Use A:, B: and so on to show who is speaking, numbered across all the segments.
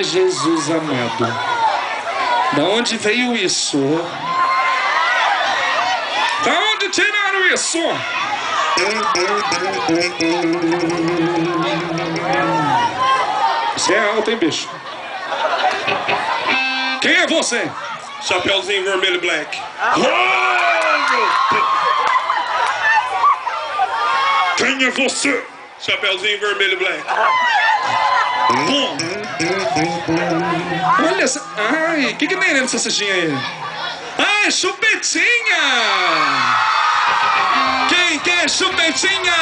A: Ai, Jesus amado. Da onde veio isso? Da onde tiraram isso? Você é alto, hein, bicho? Quem é você?
B: Chapeuzinho vermelho black.
A: Quem é você?
B: Chapeuzinho vermelho black.
A: Olha essa... Ai, o que tem dentro dessa cestinha aí? Ai, chupetinha! Quem quer chupetinha?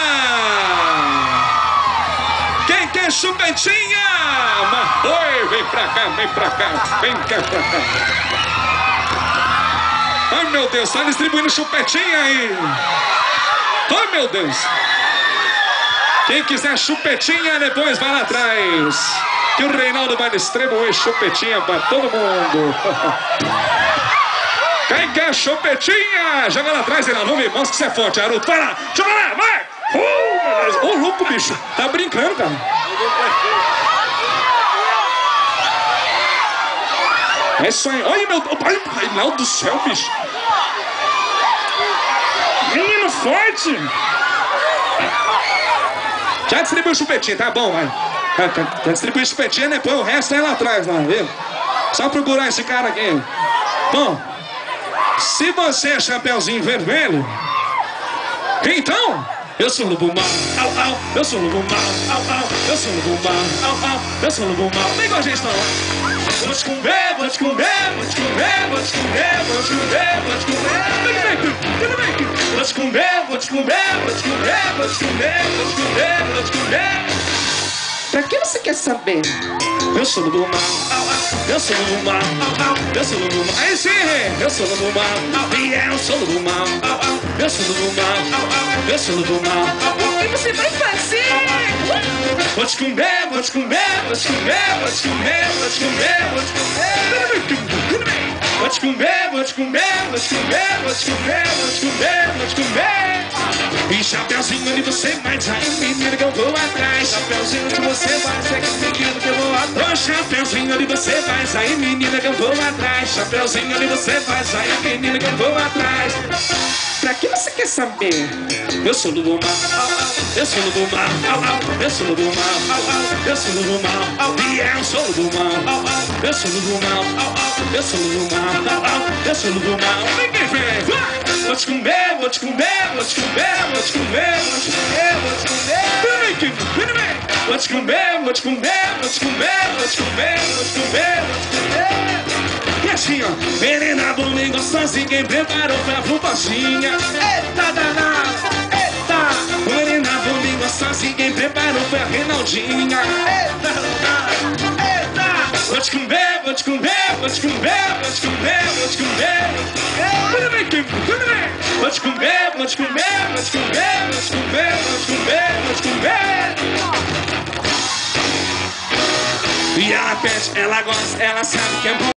A: Quem quer chupetinha? Oi, vem pra cá, vem pra cá, vem cá pra cá. Ai, meu Deus, tá distribuindo chupetinha aí. Ai, meu Deus. Quem quiser chupetinha, depois vai lá atrás. Que o Reinaldo vai distribuir chupetinha pra todo mundo. Quem quer chupetinha? Joga lá atrás, Reinaldo. Vamos ver, mostra que você é forte, Aruto. Vai lá, joga lá, vai! Ô, louco, bicho. Tá brincando, cara. É isso aí. Olha, meu... Ai, Reinaldo do céu, bicho. Menino forte. Já distribuiu chupetinha, tá bom, vai. Já distribuiu chupetinha, depois o resto é lá atrás, lá, viu? Só procurar esse cara aqui. Bom, se você é Chapeuzinho Vermelho, então, eu sou lobo mau, au, au, eu sou lobo mau, au, au, eu sou lobo mau, au, au, eu sou lobo mau. Vem com a gente, não. Vou te comer, vou te comer, vou te comer, vou te comer, vou te comer, vou te comer. Vem, vou te comer, vou te comer, vou te comer, vou te comer, vou te comer, vou te comer. Pra que você quer saber? Eu sou lobo mau, eu sou lobo mau, eu sou lobo mau. Aí sim, eu sou lobo mau, e eu sou lobo mau, eu sou lobo mau, eu sou lobo mau. O que você vai fazer? Vou te comer, vou te comer, vou te comer, vou te comer, vou te comer, vou te comer. Vou te comer, vou te comer, vou te comer, vou te comer, vou te comer, vou te comer. E Chapeuzinho, onde você vai sair, menino que eu vou atrás. Chapeuzinho, onde você vai sair, menino que eu vou atrás. Chapeuzinho, onde você vai sair, menina que eu vou atrás. Chapeuzinho, onde você vai sair, menina que eu vou atrás. Pra que você quer saber? Eu sou lobo mau, eu sou lobo mau, eu sou lobo mau, eu sou lobo mau, e eu sou lobo mau, eu sou lobo mau, eu sou lobo mau, eu sou lobo mau. Vem, vem, vem, vai! Vou te comer, vou te comer, vou te comer, vou te comer, vou te comer, vou te comer. Vou te comer, vou te comer, vou te comer, vou te comer, vou te comer, vou te comer. E assim, ó, menina bonita gostosinha, quem preparou foi a Fubochinha. Eita danada, eita. Menina bonita gostosinha, quem preparou foi a Reinaldinha. Eita danada, eita. Vou te comer, vou te comer, vou te comer, vou te comer, vou te comer, vou te comer. Vou te comer, vou te comer, vou te comer, vou te comer, vou te comer, vou te comer. E ela pede, ela gosta, ela sabe que é bom.